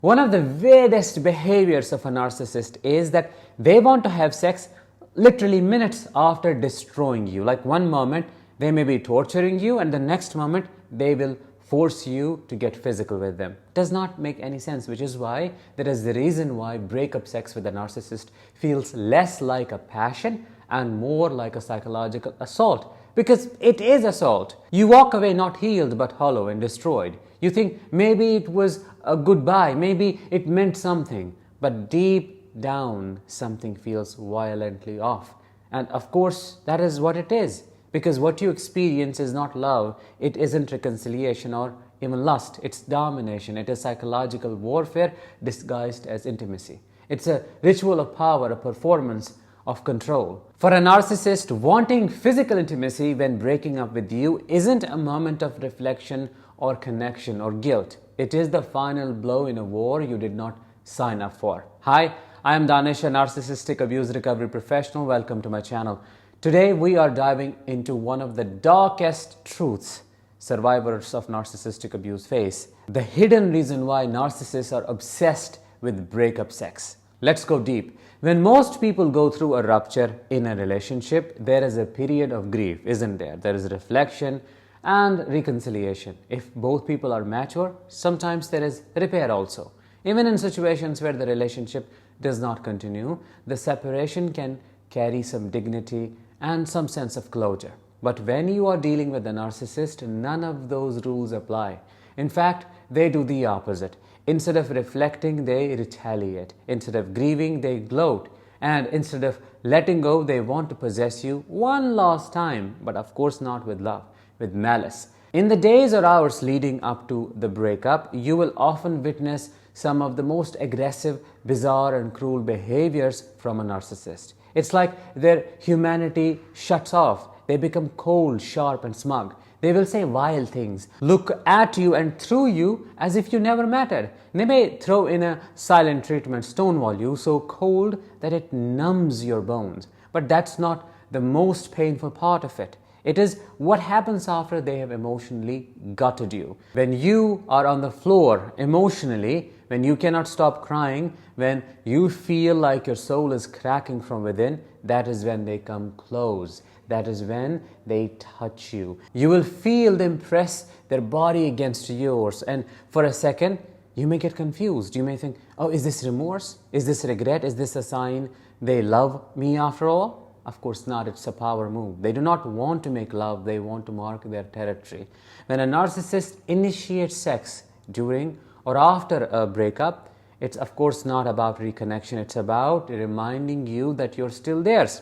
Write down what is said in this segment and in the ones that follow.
One of the weirdest behaviors of a narcissist is that they want to have sex literally minutes after destroying you. Like one moment they may be torturing you and the next moment they will force you to get physical with them. Does not make any sense, which is why that is the reason why breakup sex with a narcissist feels less like a passion and more like a psychological assault. Because it is assault. You walk away not healed but hollow and destroyed. You think maybe it was a goodbye, maybe it meant something, but deep down something feels violently off. And of course, that is what it is. Because what you experience is not love, it isn't reconciliation or even lust, it's domination, it is psychological warfare disguised as intimacy. It's a ritual of power, a performance of control. For a narcissist, wanting physical intimacy when breaking up with you isn't a moment of reflection or connection or guilt. It is the final blow in a war you did not sign up for. Hi, I am Danish, a narcissistic abuse recovery professional. Welcome to my channel. Today we are diving into one of the darkest truths survivors of narcissistic abuse face. The hidden reason why narcissists are obsessed with breakup sex. Let's go deep. When most people go through a rupture in a relationship, there is a period of grief, isn't there? There is reflection and reconciliation. If both people are mature, sometimes there is repair also. Even in situations where the relationship does not continue, the separation can carry some dignity and some sense of closure. But when you are dealing with a narcissist, none of those rules apply. In fact, they do the opposite. Instead of reflecting, they retaliate. Instead of grieving, they gloat. And instead of letting go, they want to possess you one last time, but of course not with love, with malice. In the days or hours leading up to the breakup, you will often witness some of the most aggressive, bizarre, and cruel behaviors from a narcissist. It's like their humanity shuts off. They become cold, sharp, and smug. They will say vile things, look at you and through you as if you never mattered. They may throw in a silent treatment, stonewall you so cold that it numbs your bones. But that's not the most painful part of it. It is what happens after they have emotionally gutted you. When you are on the floor emotionally, when you cannot stop crying, when you feel like your soul is cracking from within, that is when they come close. That is when they touch you. You will feel them press their body against yours, and for a second, you may get confused. You may think, oh, is this remorse? Is this regret? Is this a sign they love me after all? Of course not, it's a power move. They do not want to make love, they want to mark their territory. When a narcissist initiates sex during or after a breakup, it's of course not about reconnection, it's about reminding you that you're still theirs.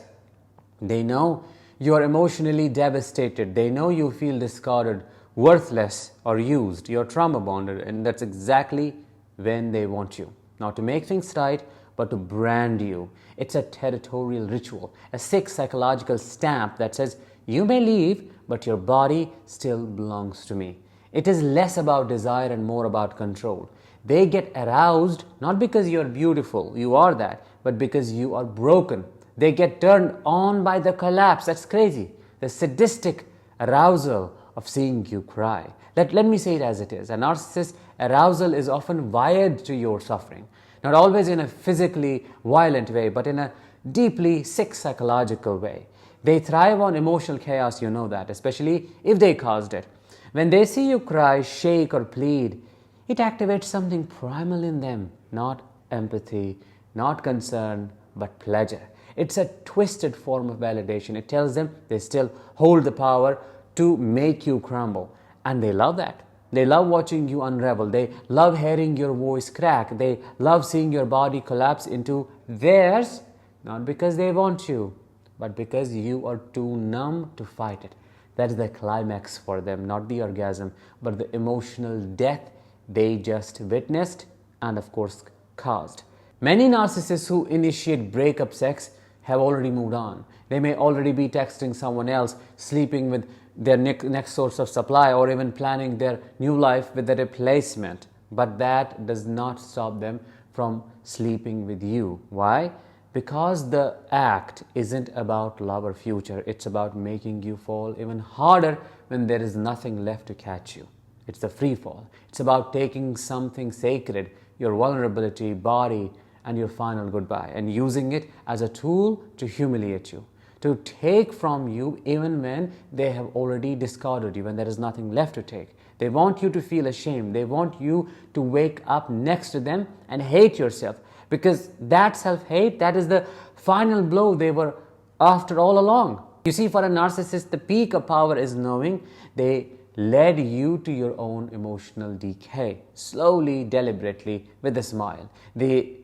They know you're emotionally devastated, they know you feel discarded, worthless, or used, you're trauma bonded, and that's exactly when they want you. Not to make things right, but to brand you. It's a territorial ritual, a sick psychological stamp that says, you may leave, but your body still belongs to me. It is less about desire and more about control. They get aroused not because you're beautiful, you are that, but because you are broken. They get turned on by the collapse. That's crazy. The sadistic arousal of seeing you cry. Let me say it as it is. A narcissist's arousal is often wired to your suffering. Not always in a physically violent way, but in a deeply sick psychological way. They thrive on emotional chaos, you know that, especially if they caused it. When they see you cry, shake, or plead, it activates something primal in them. Not empathy, not concern, but pleasure. It's a twisted form of validation. It tells them they still hold the power to make you crumble. And they love that. They love watching you unravel. They love hearing your voice crack. They love seeing your body collapse into theirs, not because they want you, but because you are too numb to fight it. That is the climax for them, not the orgasm, but the emotional death they just witnessed and of course caused. Many narcissists who initiate breakup sex have already moved on. They may already be texting someone else, sleeping with their next source of supply, or even planning their new life with a replacement. But that does not stop them from sleeping with you. Why? Because the act isn't about love or future. It's about making you fall even harder when there is nothing left to catch you. It's the free fall. It's about taking something sacred, your vulnerability, body, and your final goodbye, and using it as a tool to humiliate you, to take from you even when they have already discarded you, when there is nothing left to take. They want you to feel ashamed. They want you to wake up next to them and hate yourself, because that self-hate, that is the final blow they were after all along. You see, for a narcissist, the peak of power is knowing they led you to your own emotional decay, slowly, deliberately, with a smile. They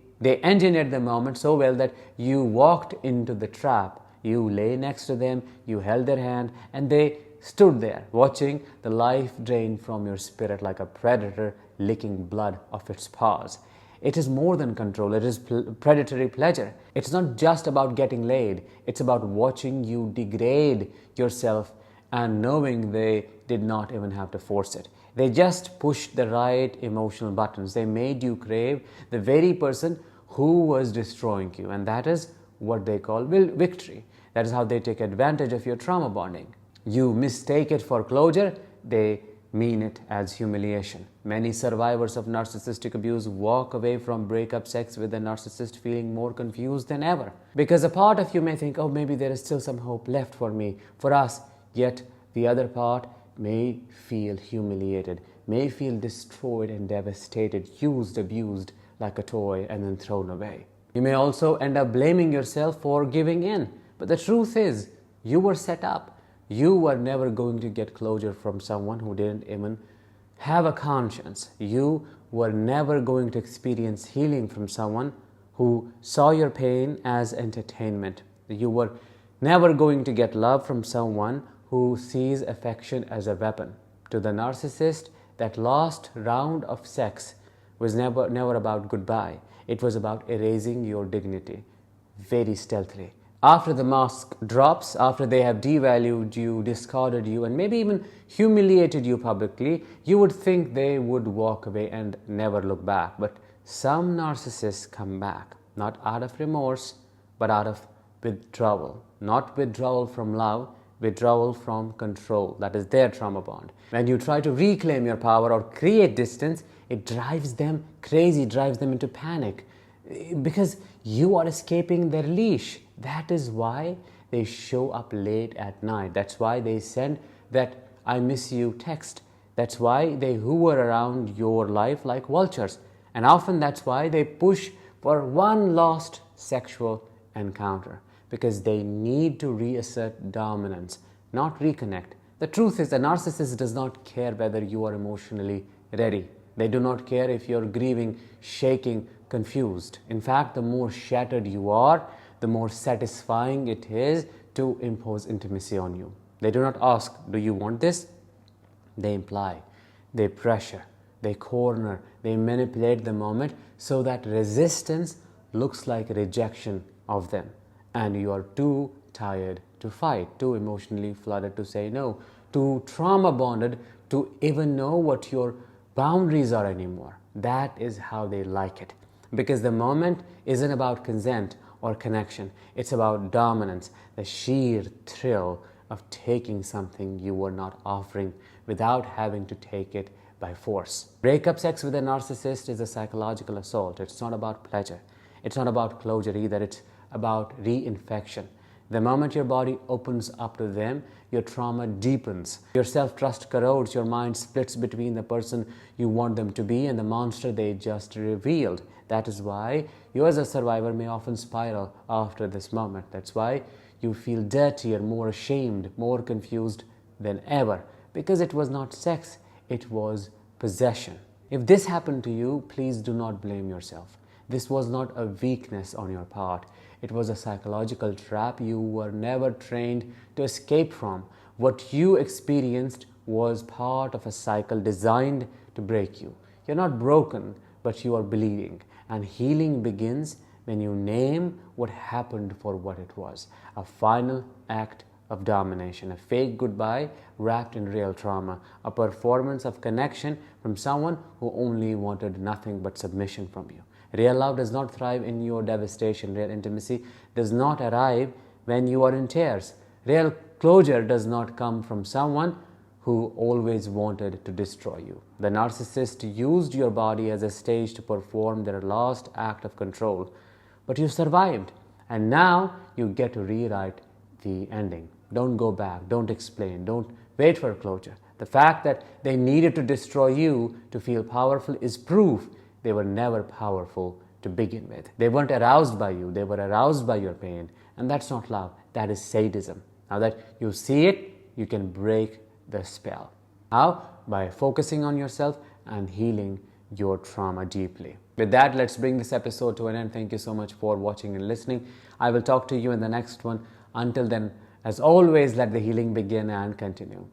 engineered the moment so well that you walked into the trap. You lay next to them, you held their hand, and they stood there watching the life drain from your spirit like a predator licking blood off its paws. It is more than control, it is predatory pleasure. It's not just about getting laid, it's about watching you degrade yourself and knowing they did not even have to force it. They just pushed the right emotional buttons. They made you crave the very person who was destroying you, and that is what they call victory. That is how they take advantage of your trauma bonding. You mistake it for closure, they mean it as humiliation. Many survivors of narcissistic abuse walk away from breakup sex with the narcissist feeling more confused than ever. Because a part of you may think, oh, maybe there is still some hope left for me, for us, yet the other part may feel humiliated, may feel destroyed and devastated, used, abused like a toy, and then thrown away. You may also end up blaming yourself for giving in. But the truth is, you were set up. You were never going to get closure from someone who didn't even have a conscience. You were never going to experience healing from someone who saw your pain as entertainment. You were never going to get love from someone who sees affection as a weapon. To the narcissist, that last round of sex was never about goodbye. It was about erasing your dignity, very stealthily. After the mask drops, after they have devalued you, discarded you, and maybe even humiliated you publicly, you would think they would walk away and never look back. But some narcissists come back, not out of remorse, but out of withdrawal. Not withdrawal from love, withdrawal from control. That is their trauma bond. When you try to reclaim your power or create distance, it drives them crazy, drives them into panic, because you are escaping their leash. That is why they show up late at night. That's why they send that "I miss you" text. That's why they hover around your life like vultures. And often that's why they push for one last sexual encounter, because they need to reassert dominance, not reconnect. The truth is, a narcissist does not care whether you are emotionally ready. They do not care if you're grieving, shaking, confused. In fact, the more shattered you are, the more satisfying it is to impose intimacy on you. They do not ask, do you want this? They imply, they pressure, they corner, they manipulate the moment so that resistance looks like rejection of them. And you are too tired to fight, too emotionally flooded to say no, too trauma bonded to even know what your boundaries are anymore. That is how they like it. Because the moment isn't about consent or connection. It's about dominance, the sheer thrill of taking something you were not offering without having to take it by force. Breakup sex with a narcissist is a psychological assault. It's not about pleasure. It's not about closure either. It's about reinfection. The moment your body opens up to them, your trauma deepens. Your self-trust corrodes. Your mind splits between the person you want them to be and the monster they just revealed. That is why you as a survivor may often spiral after this moment. That's why you feel dirtier, more ashamed, more confused than ever. Because it was not sex, it was possession. If this happened to you, please do not blame yourself. This was not a weakness on your part. It was a psychological trap you were never trained to escape from. What you experienced was part of a cycle designed to break you. You're not broken, but you are bleeding. And healing begins when you name what happened for what it was. A final act of domination, a fake goodbye wrapped in real trauma, a performance of connection from someone who only wanted nothing but submission from you. Real love does not thrive in your devastation. Real intimacy does not arrive when you are in tears. Real closure does not come from someone who always wanted to destroy you. The narcissist used your body as a stage to perform their last act of control, but you survived, and now you get to rewrite the ending. Don't go back, don't explain, don't wait for closure. The fact that they needed to destroy you to feel powerful is proof they were never powerful to begin with. They weren't aroused by you, they were aroused by your pain, and that's not love, that is sadism. Now that you see it, you can break the spell. How? By focusing on yourself and healing your trauma deeply. With that, let's bring this episode to an end. Thank you so much for watching and listening. I will talk to you in the next one. Until then, as always, let the healing begin and continue.